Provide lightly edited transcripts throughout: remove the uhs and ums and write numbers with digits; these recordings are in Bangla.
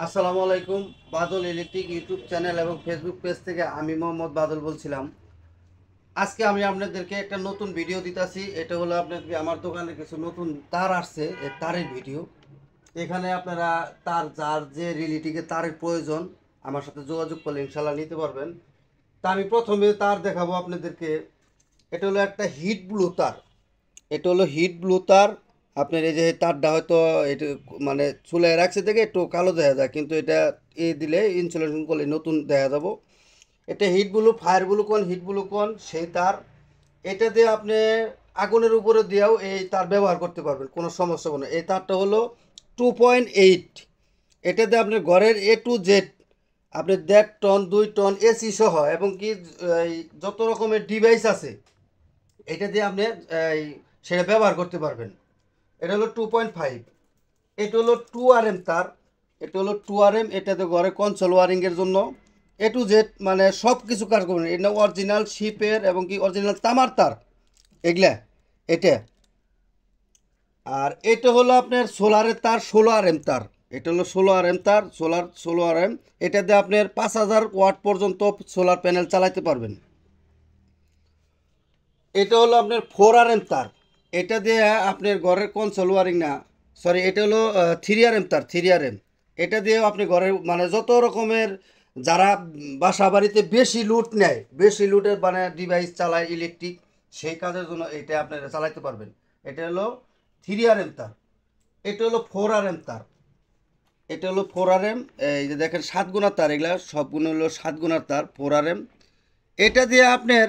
আসসালামু আলাইকুম। বাদল ইলেকট্রিক ইউটিউব চ্যানেল এবং ফেসবুক পেজ থেকে আমি মোহাম্মদ বাদল বলছিলাম। আজকে আমি আপনাদেরকে একটা নতুন ভিডিও দিতেছি। এটা হলো আপনাদেরকে আমার দোকানে কিছু নতুন তার আসছে, এই তারের ভিডিও। এখানে আপনারা তার যার যে রিলেটিভে তারের প্রয়োজন আমার সাথে যোগাযোগ করলে ইনশাল্লাহ নিতে পারবেন। তা আমি প্রথমে তার দেখাবো আপনাদেরকে। এটা হলো একটা হিট ব্লু তার। এটা হলো হিট ব্লু তার। আপনার এই যে তারটা হয়তো এটা মানে চুলে রাখছে থেকে একটু কালো দেখা যায়, কিন্তু এটা দিলে ইনসুলেশন করলে নতুন দেখা যাব। এটা হিট ব্লু, ফায়ার ব্লু কোন, হিট ব্লু কোন সেই তার। এটা দিয়ে আপনি আগুনের উপরে দিয়েও এই তার ব্যবহার করতে পারবেন, কোনো সমস্যা হবে না। এই তারটা হলো 2.8। এটা দিয়ে আপনার ঘরের A to Z আপনি 1.5 টন 2 টন এসি সহ এবং কি এই যত রকমের ডিভাইস আছে এটা দিয়ে আপনি এই সেটা ব্যবহার করতে পারবেন। এটা হলো 2.5। এটা হলো 2RM তার। এটা হলো 2RM। এটাতে ঘরে কনসোল ওয়ারিংয়ের জন্য A to Z মানে সব কিছু কাজ করবেন। এটা অরিজিনাল শিপের এবং কি অরিজিনাল তামার তার এগুলা এটা। আর এটা হলো আপনার সোলারের তার, 16RM তার। এটা হলো 16RM তার, সোলার 16RM। এটা দিয়ে আপনার 5000 ওয়াট পর্যন্ত সোলার প্যানেল চালাতে পারবেন। এটা হলো আপনার 4RM তার। এটা দিয়ে আপনার ঘরের কনসোল ওয়ারিং না, সরি, এটা হলো 3RM তার, 3RM। এটা দিয়ে আপনি ঘরের মানে যত রকমের যারা বাসা বাড়িতে বেশি লুট নেয়, বেশি লুটের মানে ডিভাইস চালায় ইলেকট্রিক, সেই কাজের জন্য এটা আপনারা চালাতে পারবেন। এটা হলো 3RM তার। এটা হলো 4RM তার। এটা হলো 4RM। এই যে দেখেন 7 গুণার তার, এগুলা সবগুলো হলো 7 গুণার তার, 4RM। এটা দিয়ে আপনার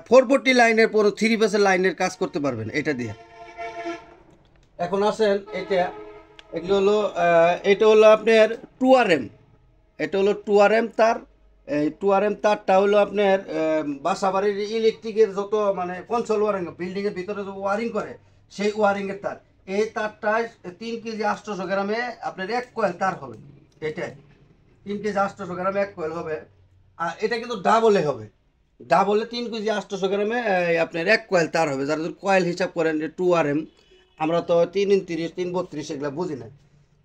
440 লাইনের পুরো 3 ফেজের লাইনের কাজ করতে পারবেন এটা দিয়ে। এখন আসেন এটা, এগুলো হলো এটা হলো আপনার 2RM। এটা হলো 2RM তার। এই 2RM তারটা হলো আপনার বাসা বাড়ির ইলেকট্রিকের যত মানে কনসোল ওয়ারিং, বিল্ডিংয়ের ভিতরে যে ওয়ারিং করে সেই ওয়ারিংয়ের তার। এই তারটায় 3 কেজি 800 গ্রামে আপনার 1 কয়েল তার হবে। এটাই 3 কেজি 800 গ্রামে 1 কয়েল হবে। আর এটা কিন্তু ডাবলে হবে। ডাবলে 3 কেজি 800 গ্রামে আপনার 1 কয়েল তার হবে। যারা যদি কয়েল হিসাব করেন যে 2RM, আমরা তো 3 39 3 32 এগুলো বুঝি না।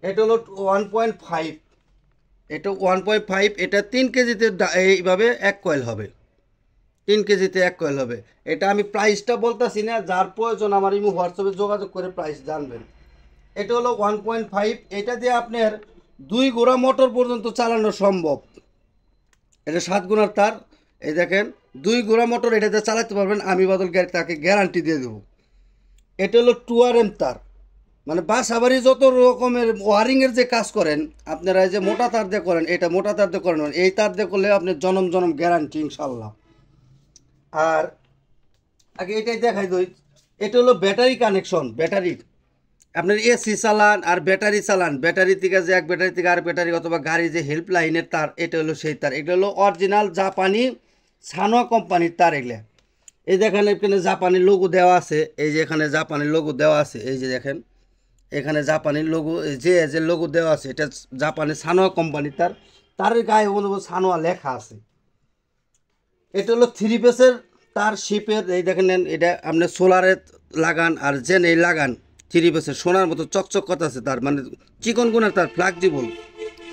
এটা হলো 1.5। এটা 1.5। এটা 3 কেজিতে এইভাবে 1 কয়েল হবে। 3 কেজিতে 1 কয়েল হবে। এটা আমি প্রাইসটা বলতেছি না, যার প্রয়োজন আমার ইমো হোয়াটসঅ্যাপে যোগাযোগ করে প্রাইস জানবেন। এটা হলো 1.5। এটা দিয়ে আপনার 2 গোড়া মোটর পর্যন্ত চালানো সম্ভব। এটা 7 গুণার তার। এই দেখেন 2 গোড়া মোটর এটাতে চালাতে পারবেন, আমি বদল তাকে গ্যারান্টি দিয়ে দেবো। এটা হলো 2RM তার। মানে বাসা বাড়ি যত রকমের ওয়ারিংয়ের যে কাজ করেন আপনারা, এই যে মোটা তার দিয়ে করেন, এটা মোটা তার দিয়ে করেন, এই তার দিয়ে করলে আপনি জনম জনম গ্যারান্টি ইনশাল্লাহ। আর আগে এটাই দেখাই দিই। এটা হলো ব্যাটারি কানেকশন, ব্যাটারি। আপনার এসি চালান আর ব্যাটারি চালান, ব্যাটারি থেকে যে এক ব্যাটারি থেকে আর ব্যাটারি অথবা গাড়ি যে হেল্পলাইনের তার, এটা হলো সেই তার। এটা হলো অরিজিনাল জাপানি সানোয়া কোম্পানির তার এগুলো। এই দেখেন এখানে জাপানি লোগো দেওয়া আছে, এই যে এখানে জাপানি লোগো দেওয়া আছে, এই যে দেখেন এখানে জাপানি লোগো, যে যে লোগো দেওয়া আছে এটা জাপানি সানোয়া কোম্পানির তার। তারের গায়ে সানোয়া লেখা আছে। এটা হলো 3 পেসের তার শিপের। এই দেখেন এটা আপনি সোলারে লাগান আর জেনে লাগান, 3 পেসের সোনার মতো চকচক কথা আছে তার, মানে চিকন গুণের তার, ফ্লেক্সিবল।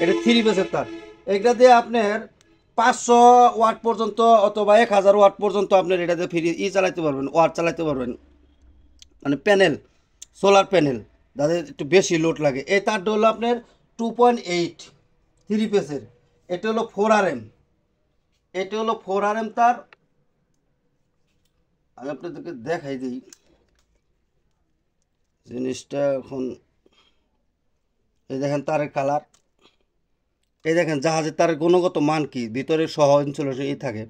এটা 3 পেসের তার। এটা দিয়ে আপনার 500 ওয়াট পর্যন্ত অথবা 1000 ওয়াট পর্যন্ত আপনার এটাতে ফ্রি চালাতে পারবেন, ওয়াট চালাতে পারবেন, মানে প্যানেল, সোলার প্যানেল যাদের একটু বেশি লোড লাগে। এই তারটা হলো আপনার 2.8, 3 পেসের। এটা হলো 4RM। এটা হলো 4RM তার। আমি আপনাদেরকে দেখাই দিই জিনিসটা এখন। এই দেখেন তারের কালার, এই দেখেন জাহাজের তারের গুণগত মান কি, ভিতরে সহ ইনসুলেশন থাকে।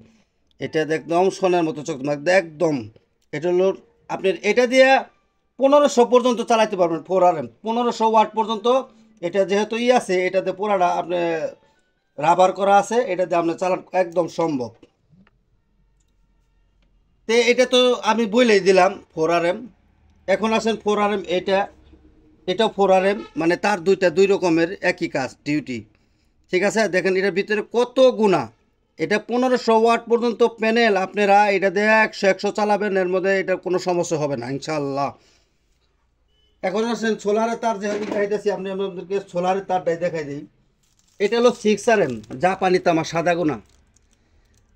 এটা একদম সোনার মতো চোখ একদম। এটা হলো আপনার, এটা দিয়ে 1500 পর্যন্ত চালাতে পারবেন। 4RM 1500 ওয়াট পর্যন্ত। এটা যেহেতু আছে, এটাতে পুরাটা আপনি রাবার করা আছে, এটাতে আপনি চালান একদম সম্ভব। তে এটা তো আমি বলেই দিলাম 4RM। এখন আসেন 4RM এটা। এটাও 4RM, মানে তার দুই রকমের একই কাজ ডিউটি। ঠিক আছে, দেখেন এটার ভিতরে কত গুণা। এটা 1500 ওয়াট পর্যন্ত প্যানেল, আপনারা এটা দিয়ে 100 চালাবেন, এর মধ্যে এটা কোনো সমস্যা হবে না ইনশাল্লাহ। এখন আসেন সোলারের তার, যেহেতু দেখাইতেছি আপনি আপনাদেরকে সোলারের তারটাই দেখাই দিই। এটা হলো 6RM জাপানি তামা সাদা গোনা।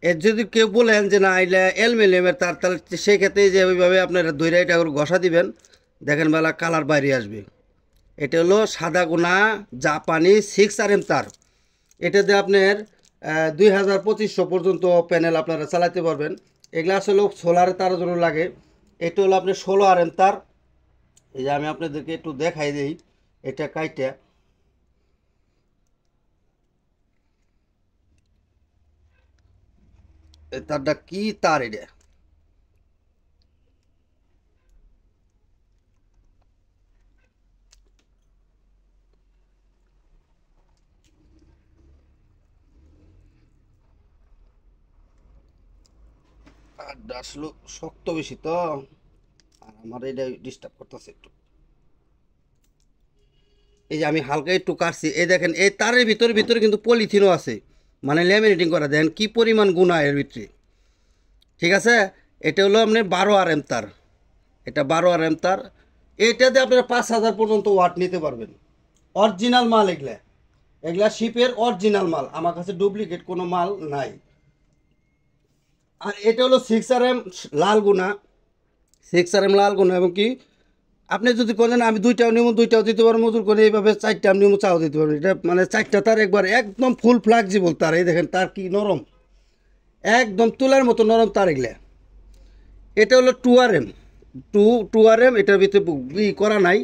এর যদি কেউ বলেন যে না এটা অ্যালুমিনিয়ামের তার, তাহলে সেক্ষেত্রে যে ওইভাবে আপনারা দইরা এটা করে ঘষা দিবেন, দেখেন বেলা কালার বাইরে আসবে। এটা হলো সাদা গোনা জাপানি 6RM তার। এটাতে আপনার 2000-2500 পর্যন্ত প্যানেল আপনারা চালাতে পারবেন। এগুলো আসলে সোলারের তারের জন্য লাগে। এটা হলো আপনার 16RM তার। এই যে আমি আপনাদেরকে একটু দেখাই দিই, এটা কাইটা তারটা কি তার এটা। তারটা আসলে শক্ত বেশি তো, আর আমার এটা ডিস্টার্ব করতেছে একটু। এই যে আমি হালকা একটু কাটছি, এই দেখেন এই তারের ভিতরে ভিতরে কিন্তু পলিথিনও আছে, মানে ল্যামিনেটিং করা। দেখেন কি পরিমাণ গুণা এর ভিতরে। ঠিক আছে, এটা হলো আপনার 12RM তার। এটা 12RM তার। এটাতে আপনারা 5000 পর্যন্ত ওয়াট নিতে পারবেন। অরিজিনাল মাল এগুলা, এগুলা শিপের অরিজিনাল মাল, আমার কাছে ডুপ্লিকেট কোনো মাল নাই। আর এটা হলো 6RM লাল গুণা, 6RM লাল গুণা। এবং কি আপনি যদি বলেন আমি দুইটাও নিব, দুইটাও দিতে পারবো, মজুর করে এইভাবে 4টা নিব, চাও দিতে পারবেন। এটা মানে 4টা তার একবার একদম ফুল ফ্লেক্সিবল তার। এই দেখেন তার কি নরম, একদম তুলার মতো নরম তার এগুলা। এটা হলো 2RM, 2RM। এটার ভিতরে করা নাই।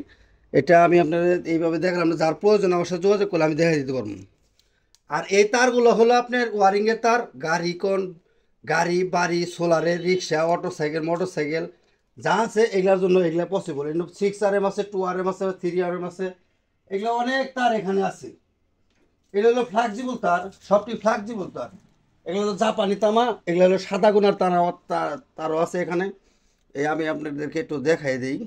এটা আমি আপনাদের এইভাবে দেখালাম, যার প্রয়োজন আমার সাথে যোগাযোগ করলে আমি দেখা দিতে পারবো। আর এই তারগুলো হলো আপনার ওয়ারিংয়ের তার। গাড়ি বাড়ি, সোলারের, রিক্সা, অটোসাইকেল, মোটরসাইকেল যা আছে এগুলোর জন্য এগুলো পসিবল। এগুলো 6RM আছে, 2RM আছে, 3RM আছে, এগুলো অনেক তার এখানে আছে। এগুলো হলো ফ্লেক্সিবল তার, সবটি ফ্লেক্সিবল তার। এগুলো হলো জাপানি তামা, এগুলো হলো সাদা গুনার তারও আছে এখানে। এই আমি আপনাদেরকে একটু দেখাই দিই।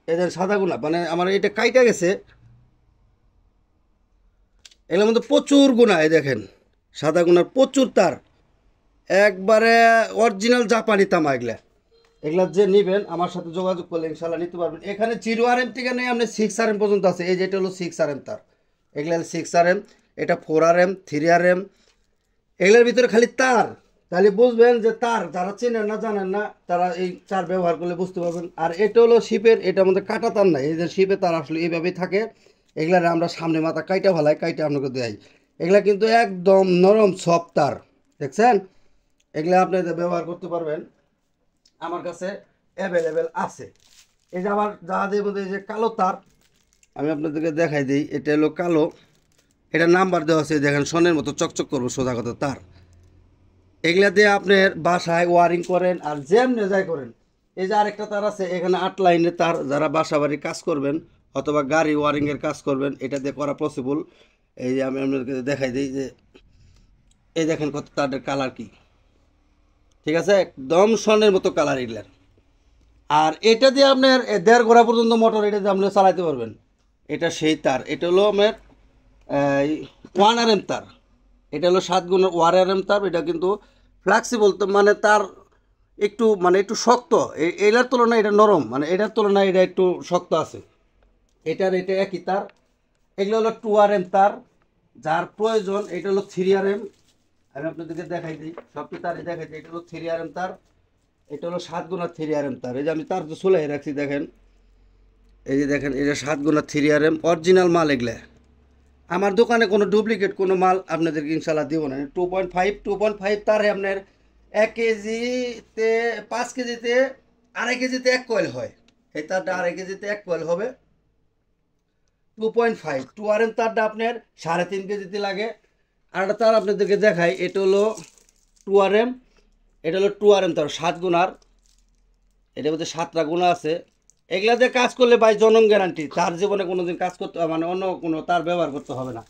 এদের সাদা গুনা মানে আমার এটা কাইটা গেছে, এগুলোর মধ্যে প্রচুর গুণা। এই দেখেন সাদা গুনার প্রচুর তার, একবারে অরিজিনাল জাপানি তামা এগুলা। এগুলা যে নেবেন আমার সাথে যোগাযোগ করলে ইনশাল্লাহ নিতে পারবেন। এখানে 0RM থেকে নেই আপনি 6RM পর্যন্ত আছে। এই যেটা হলো 6RM তার, এগুলা 6RM। এটা 4RM, 3RM। এগুলোর ভিতরে খালি তার, তাহলে বুঝবেন যে তার। যারা চেনেন না জানেন না তারা এই তার ব্যবহার করলে বুঝতে পারবেন। আর এটা হলো শিপের, এটার মধ্যে কাটা তার নাই। এই যে শিপে তার আসলে এইভাবেই থাকে। এগুলার আমরা সামনে মাথা কাইটা ফেলাই, কাইটা আপনাকে দেয়। এগুলা কিন্তু একদম নরম সফট তার, দেখছেন। এগুলা আপনি ব্যবহার করতে পারবেন, আমার কাছে অ্যাভেলেবেল আছে। এই যে আবার জাহাজের মধ্যে যে কালো তার, আমি আপনাদেরকে দেখাই দিই। এটা হলো কালো, এটা নাম্বার দেওয়া আছে, দেখেন সোনের মতো চকচক করবো সোজা কথা তার। এগুলা দিয়ে আপনার বাসায় ওয়ারিং করেন আর যেমনি যাই করেন। এই যে আরেকটা তার আছে এখানে 8 লাইনের তার, যারা বাসা বাড়ি কাজ করবেন অথবা গাড়ি ওয়ারিংয়ের কাজ করবেন এটা দিয়ে করা পসিবল। এই যে আমি আপনাদেরকে দেখাই দিই যে এই দেখেন কত তারের কালার কি। ঠিক আছে, একদম স্বর্ণের মতো কালার এগুলার। আর এটা দিয়ে আপনার 1.5 ঘোড়া পর্যন্ত মোটর এটা দিয়ে আপনি চালাতে পারবেন। এটা সেই তার, এটা হলো আপনার 1RM তার। এটা হলো 7 গুণের 1RM তার। এটা কিন্তু ফ্লেক্সিবল, তো মানে তার একটু মানে একটু শক্ত। এটার তুলনায় এটা নরম, মানে এটার তুলনায় এটা একটু শক্ত আছে। এটার এটা একই তার। এগুলো হলো 2RM তার, যার প্রয়োজন। এটা হলো 3RM। আমি আপনাদেরকে দেখাই দিই, সবটি তারই দেখাই দিই। এটা হলো 3RM তার। এটা হলো 7 গুণার 3RM তার। এই যে আমি তার তো চুলাই রাখছি, দেখেন। এই যে দেখেন এটা 7 গুণার 3RM অরিজিনাল মাল এগুলা। আমার দোকানে কোনো ডুপ্লিকেট কোনো মাল আপনাদেরকে ইনশাল্লাহ দিব না। 2.5 তারে আপনার 1 কেজিতে 5 কেজিতে 2.5 কেজিতে 1 কয়েল হয়। এই তারটা 2.5 কেজিতে 1 কয়েল হবে। 2.5 2RM তারটা আপনার 3.5 কেজিতে লাগে। আর একটা তার আপনাদেরকে দেখাই, এটা হলো 2RM। এটা হলো 2RM তার 7 গুণার। এটার মধ্যে 7টা গুণা আছে। এগুলাতে কাজ করলে ভাই জনম গ্যারান্টি, তার জীবনে কোনোদিন কাজ করতে মানে অন্য কোনো তার ব্যবহার করতে হবে না।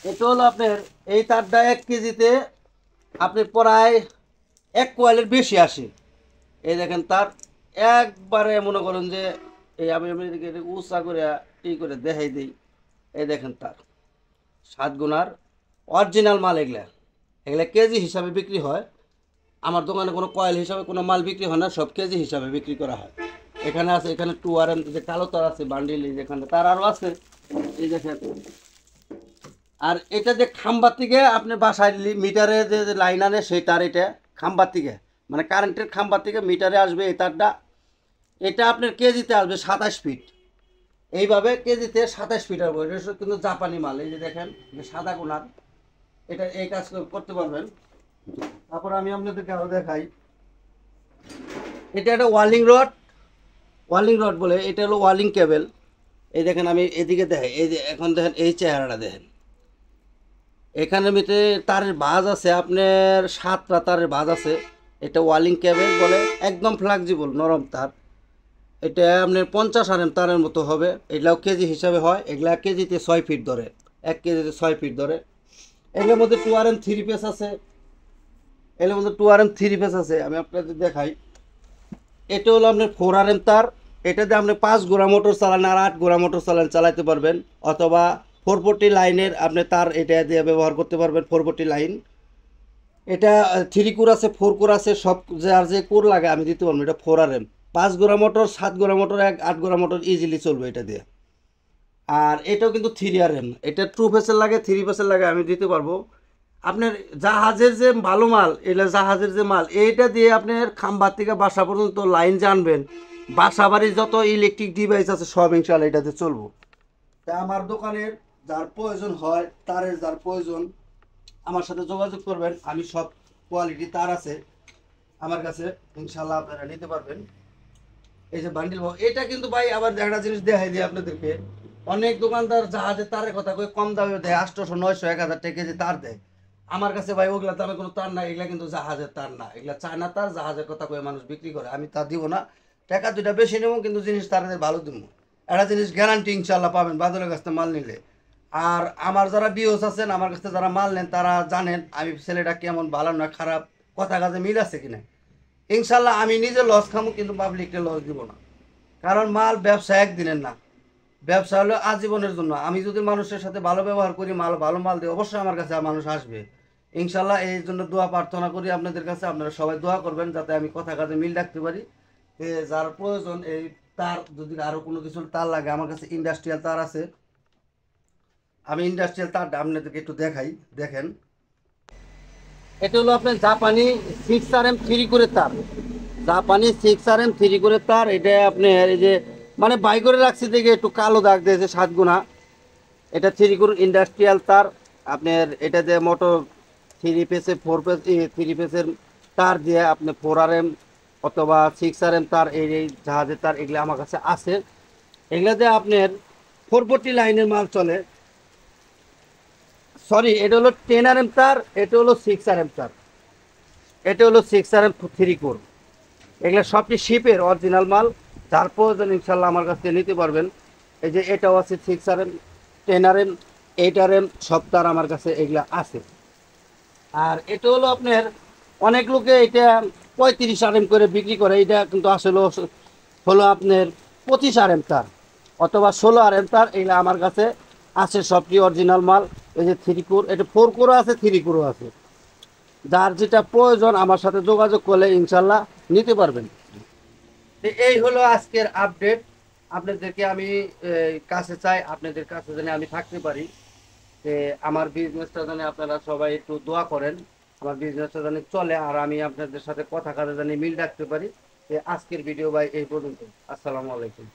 এটা হলো আপনার এই তারটা 1 কেজিতে আপনি প্রায় 1 কয়েলের বেশি আসে। এই দেখেন তার একবারে মনে করেন যে এই আমি উঁচা করে করে দেখাই দিই। এই দেখেন তার 7 গুণার অরিজিনাল মাল। এগুলা এগুলা কেজি হিসাবে বিক্রি হয়। আমার দোকানে কোনো কয়েল হিসাবে কোনো মাল বিক্রি হয় না, সব কেজি হিসাবে বিক্রি করা হয়। এখানে আছে, এখানে 2RM যে কালো তার আছে বান্ডিল, এই যেখানে তার আরও আছে, এই দেখেন। আর এটা যে খাম্বার থেকে আপনি বাসায় মিটারে যে লাইন আনে সেই তার, এটা খাম্বার থেকে মানে কারেন্টের খাম্বার থেকে মিটারে আসবে এই তারটা। এটা আপনার কেজিতে আসবে 27 ফিট, এইভাবে কেজিতে 27 ফিট আসবে। এটা কিন্তু জাপানি মাল, এই যে দেখেন যে সাদা কোনার, এটা এই কাজ করতে পারবেন। তারপর আমি আপনাদেরকে আরও দেখাই, এটা একটা ওয়ালিং রড বলে, এটা হলো ওয়ালিং কেবল। এই দেখেন আমি এদিকে দেখাই, এই যে এখন দেখেন এই চেহারাটা দেখেন, এখানের ভিতরে তারের বাজ আছে আপনার 7টা তারের বাজ আছে। এটা ওয়ালিং কেবল বলে, একদম ফ্লেক্সিবল নরম তার। এটা আপনার 50 RM তারের মতো হবে। এগুলাও কেজি হিসাবে হয়, এগুলা কেজিতে 6 ফিট ধরে, 1 কেজিতে 6 ফিট ধরে। এগুলোর মধ্যে 2RM 3 পিস আছে, এগুলোর মধ্যে 2RM 3 পিস আছে। আমি আপনাদের দেখাই, এটা হলো আপনার 4RM তার। এটাতে আপনি 5 গোড়া মোটর চালান আর 8 গোড়া মোটর চালান চালাতে পারবেন, অথবা 440 লাইনের আপনি তার এটা দিয়ে ব্যবহার করতে পারবেন, 440 লাইন। এটা 3 কোর আছে, 4 কোর আছে, সব যার যে কোর লাগে আমি দিতে পারবো। এটা 4RM, 5 গোড়া মোটর, 7 গোড়া মোটর, 8 গোড়া মোটর ইজিলি চলবে এটা দিয়ে। আর এটাও কিন্তু 3RM, এটা 2 ফেসের লাগে, 3 ফেসের লাগে, আমি দিতে পারবো। আপনার জাহাজের যে ভালো মাল, এটা জাহাজের যে মাল, এইটা দিয়ে আপনার খাম্বার থেকে বাসা পর্যন্ত লাইন জানবেন, বাসা বাড়ির যত ইলেকট্রিক ডিভাইস আছে সব ইনশাল্লাহ এটাতে চলবো। তা আমার দোকানের যার প্রয়োজন হয়, তারের যার প্রয়োজন, আমার সাথে যোগাযোগ করবেন। আমি সব কোয়ালিটি তার আছে আমার কাছে, ইনশাল্লাহ আপনারা নিতে পারবেন। এই যে বান্ডিল, এটা কিন্তু ভাই আবার একটা জিনিস দেখাই দিই আপনাদেরকে, অনেক দোকানদার জাহাজের তারের কথা কই কম দামে দেয়, 800, 900, 1000 টাকা কেজি তার দেয়। আমার কাছে ভাই ওগুলা দামে কোনো তার না, এগুলা কিন্তু জাহাজের তার না, এগুলা চায়না তার, জাহাজের কথা কয়ে মানুষ বিক্রি করে। আমি তা দিব না, টাকা 2টা বেশি নেবো, কিন্তু জিনিস তাদের ভালো দিব। একটা জিনিস গ্যারান্টি ইনশাল্লাহ পাবেন বাদলের কাছ থেকে মাল নিলে। আর আমার যারা বিওস আছেন, আমার কাছে যারা মাল নেন, তারা জানেন আমি ছেলেটা কেমন, ভালো না খারাপ, কথা কাজে মিল আছে কিনা। ইনশাল্লাহ আমি নিজে লস খামো, কিন্তু পাবলিককে লস দিব না। কারণ মাল ব্যবসা একদিনের না, ব্যবসা হলো আজীবনের জন্য। আমি যদি মানুষের সাথে ভালো ব্যবহার করি, ভালো মাল দিই, অবশ্যই আমার কাছে মানুষ আসবে ইনশাল্লাহ। এই জন্য দোয়া প্রার্থনা করি আপনাদের কাছে, আপনারা সবাই দোয়া করবেন যাতে আমি কথা কাজে মিল রাখতে পারি। যার প্রয়োজন এই তার, যদি আরও কোনো কিছু তার লাগে, আমার কাছে ইন্ডাস্ট্রিয়াল তার আছে। আমি ইন্ডাস্ট্রিয়াল তারটা আপনাদেরকে একটু দেখাই, দেখেন। এটা হলো আপনার জাপানি 6RM 3 কোরের তার, জাপানি 6RM 3 কোরের তার। এটা আপনার এই যে মানে বাই করে রাখছি দেখে একটু কালো দাগ দিয়েছে 7 গুণা। এটা 3 কোর ইন্ডাস্ট্রিয়াল তার। আপনার এটাতে মোটর 3 ফেসে 4 ফেস 3 ফেসের তার দিয়ে আপনি 4RM অথবা 6RM তার, এই জাহাজের তার, এগুলো আমার কাছে আছে। এগুলোতে আপনার 440 লাইনের মাল চলে। সরি, এটা হলো 10RM তার, এটা হলো 6RM তার, এটা হলো 6RM 3 কোর। এগুলো সবটি শিপের অরিজিনাল মাল, যার প্রয়োজন ইনশাল্লাহ আমার কাছ থেকে নিতে পারবেন। এই যে এটাও আছে 6RM, 10RM, 8RM, সব তার আমার কাছে এগুলা আছে। আর এটা হলো আপনার অনেক লোকে এটা 35RM করে বিক্রি করে, এটা কিন্তু আসলে হলো আপনার 25RM তার অথবা 16RM তার। এগুলো আমার কাছে আছে, সবটি অরিজিনাল মাল। এই যে 3 কোর, এটা 4 কোরও আছে, 3 কোরও আছে। যার যেটা প্রয়োজন আমার সাথে যোগাযোগ করলে ইনশাল্লাহ নিতে পারবেন। এই হলো আজকের আপডেট। আপনাদেরকে আমি কাছে চাই, আপনাদের কাছে যেন আমি থাকতে পারি। আমার বিজনেসটা যেন আপনারা সবাই একটু দোয়া করেন, আমার বিজনেসটা যেন চলে, আর আমি আপনাদের সাথে কথা কাজে যেন মিল রাখতে পারি। আজকের ভিডিও ভাই এই পর্যন্ত। আসসালামু আলাইকুম।